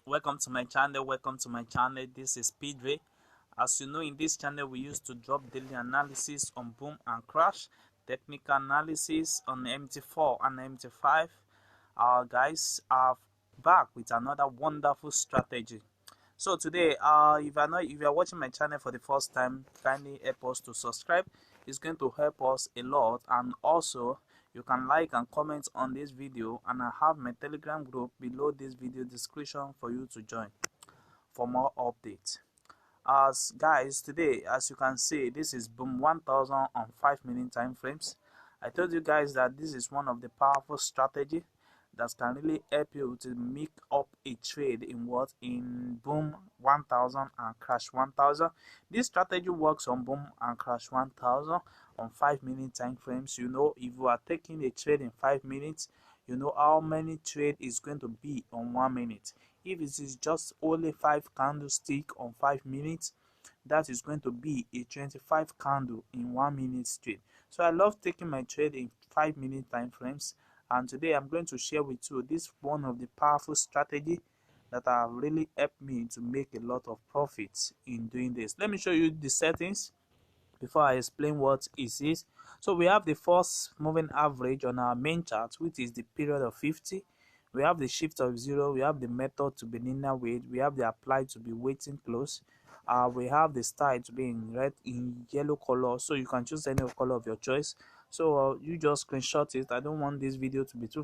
Welcome to my channel. This is Pidre. As you know, in this channel we used to drop daily analysis on boom and crash, technical analysis on MT4 and MT5. Guys are back with another wonderful strategy. So today, if you are watching my channel for the first time, kindly help us to subscribe. It's going to help us a lot, and also you can like and comment on this video, and I have my Telegram group below this video description for you to join for more updates. As guys, today, as you can see, this is boom 1000 on 5 minute time frames. I told you guys that this is one of the powerful strategy that can really help you to make up a trade in boom 1000 and crash 1000. This strategy works on boom and crash 1000 on 5 minute time frames. You know, if you are taking a trade in 5 minutes, you know how many trade is going to be on 1 minute. If it is just only 5 candlestick on 5 minutes, that is going to be a 25 candle in 1 minute trade. So I love taking my trade in 5 minute time frames, and today I'm going to share with you this one of the powerful strategy that have really helped me to make a lot of profits in doing this. Let me show you the settings before I explain what it is. So we have the first moving average on our main chart, which is the period of 50. We have the shift of 0, we have the method to be linear weight, we have the apply to be waiting close, we have the style to be in yellow color, so you can choose any color of your choice. So you just screenshot it. I don't want this video to be too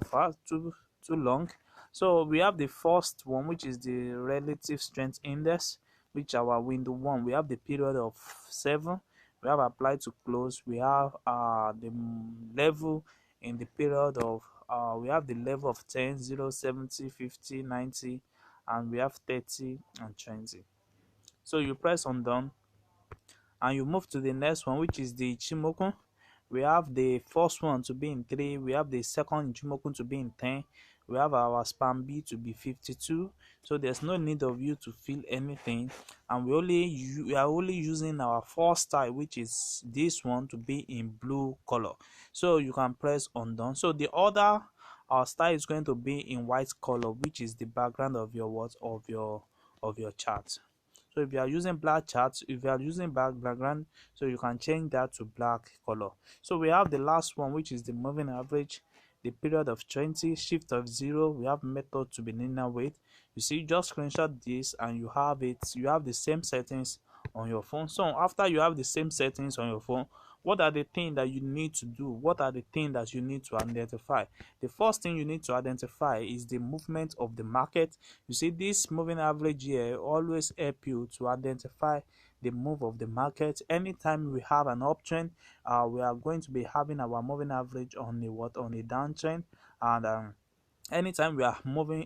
long. So we have the first one, which is the relative strength index, which our window 1. We have the period of 7, we have apply to close, we have the level in the period of we have the level of 10, 0, 70, 50, 90, and we have 30 and 20. So you press on done and you move to the next one, which is the Ichimoku. We have the first one to be in 3, we have the second Ichimoku to be in 10, we have our span B to be 52. So there's no need of you to fill anything, and we are only using our first style, which is this one, to be in blue color. So you can press on done. So the other style is going to be in white color, which is the background of your of your chart. So if you are using black charts, if you are using background, so you can change that to black color. So we have the last one, which is the moving average, the period of 20, shift of 0, we have method to be linear weight. You see, just screenshot this and you have it. You have the same settings on your phone. So after you have the same settings on your phone, what are the things that you need to do? What are the things that you need to identify? The first thing you need to identify is the movement of the market. You see, this moving average here always help you to identify the move of the market. Anytime we have an uptrend, we are going to be having our moving average on a downtrend, and anytime we are having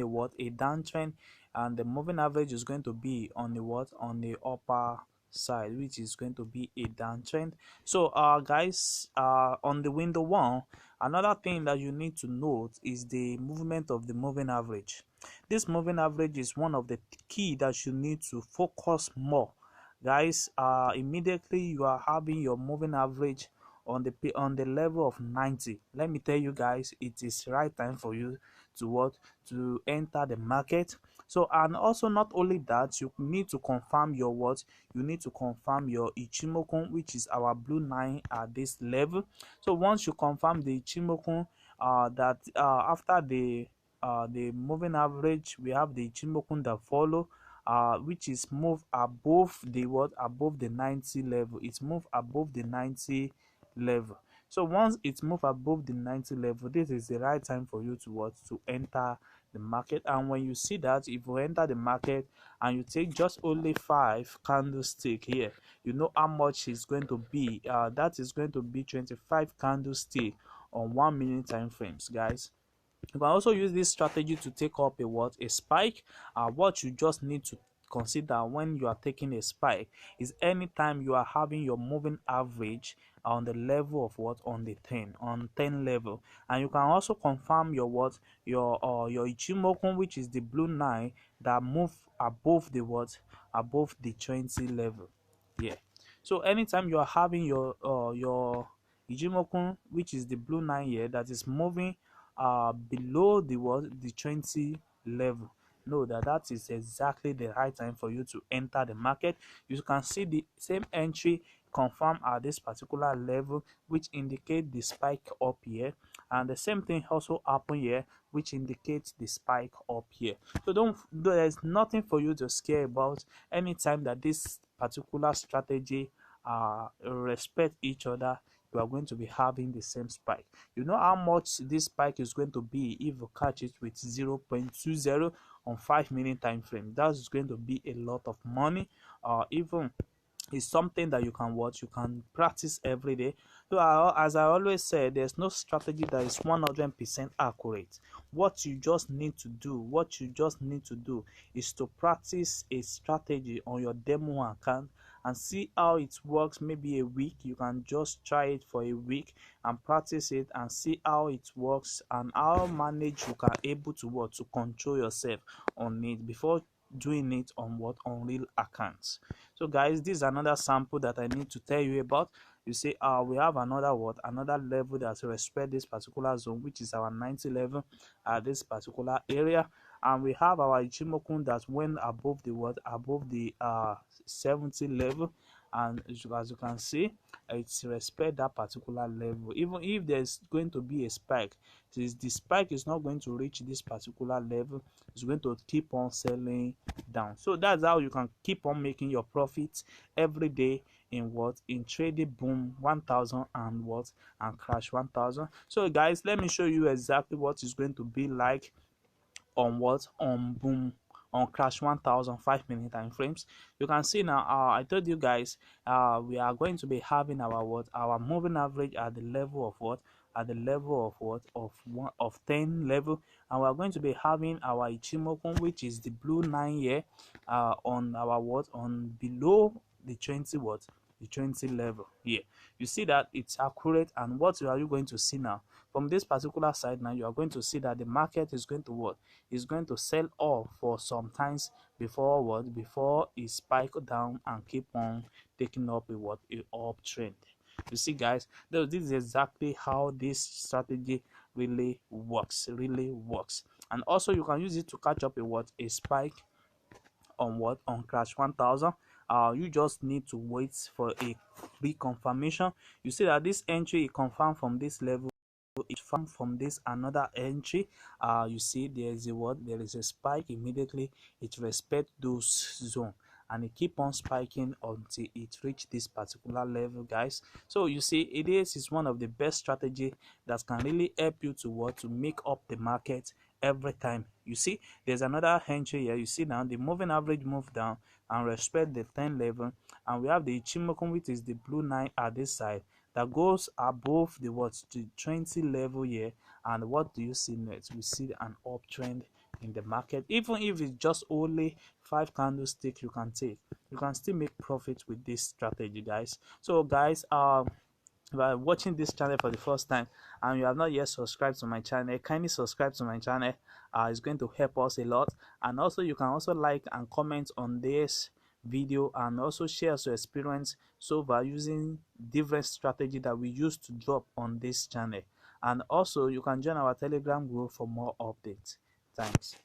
a downtrend, and the moving average is going to be on the upper side, which is going to be a downtrend. So guys, on the window 1, another thing that you need to note is the movement of the moving average. This moving average is one of the key that you need to focus more, guys. Immediately you are having your moving average on the level of 90, let me tell you guys, it is right time for you to enter the market. So, and also, not only that, you need to confirm your you need to confirm your Ichimoku, which is our blue 9 at this level. So once you confirm the Ichimoku, that after the moving average, we have the Ichimoku that follow, which is move above the 90 level. It's move above the 90 level. So once it's moved above the 90 level, this is the right time for you to enter the market. And when you see that, if you enter the market and you take just only 5 candlestick here, you know how much is going to be. That is going to be 25 candlestick on 1 minute time frames, guys. You can also use this strategy to take up a spike. What you just need to consider when you are taking a spike is anytime you are having your moving average on the level of on the 10 level, and you can also confirm your Ichimoku, which is the blue 9 that move above above the 20 level. Yeah. So anytime you are having your Ichimoku, which is the blue 9 here, that is moving below the 20 level, know that that is exactly the right time for you to enter the market. You can see the same entry confirm at this particular level, which indicate the spike up here, and the same thing also happen here, which indicates the spike up here. So there's nothing for you to scare about anytime that this particular strategy respect each other. You are going to be having the same spike. You know how much this spike is going to be if you catch it with 0.20 on 5 minute time frame. That's going to be a lot of money. Even is something that you can watch, you can practice every day. So as I always say, there's no strategy that is 100% accurate. What you just need to do is to practice a strategy on your demo account and see how it works. Maybe a week, you can just try it for a week and practice it and see how it works and how manage you can able to what to control yourself on it before doing it on real accounts. So guys, this is another sample that I need to tell you about. You see, we have another level that respect this particular zone, which is our 90 level at this particular area, and we have our Ichimoku that went above the 70 level, and as you can see, it's respect that particular level. Even if there's going to be a spike, the spike is not going to reach this particular level. It's going to keep on selling down. So that's how you can keep on making your profits every day in trading boom 1000 and crash 1000. So guys, let me show you exactly what is going to be like on boom on crash 1000 5 minute time frames. You can see now, I told you guys, we are going to be having our moving average at the level of of 10 level, and we are going to be having our Ichimoku, which is the blue 9 here, on on below the 20 the 20 level here. You see that it's accurate, and what are you going to see now from this particular side? Now you are going to see that the market is going to is going to sell off for some times before it spike down and keep on taking up a uptrend. You see guys, this is exactly how this strategy really works, and also you can use it to catch up a spike on crash 1000. You just need to wait for a reconfirmation. You see that this entry is confirmed from this level, it found from this another entry. You see there is a spike immediately, it respect those zone, and it keep on spiking until it reach this particular level, guys. So you see, is one of the best strategy that can really help you to make up the market every time. You see, there's another entry here. You see now the moving average move down and respect the 10 level, and we have the Ichimoku, which is the blue 9 at this side, that goes above the 20 level here. And what do you see next? We see an uptrend in the market. Even if it's just only 5 candlesticks, you can still make profit with this strategy, guys. So guys, if you are watching this channel for the first time and you have not yet subscribed to my channel, kindly subscribe to my channel. It's going to help us a lot. And also you can also like and comment on this video, and also share your experience so by using different strategy that we use to drop on this channel. And also you can join our Telegram group for more updates. Thanks.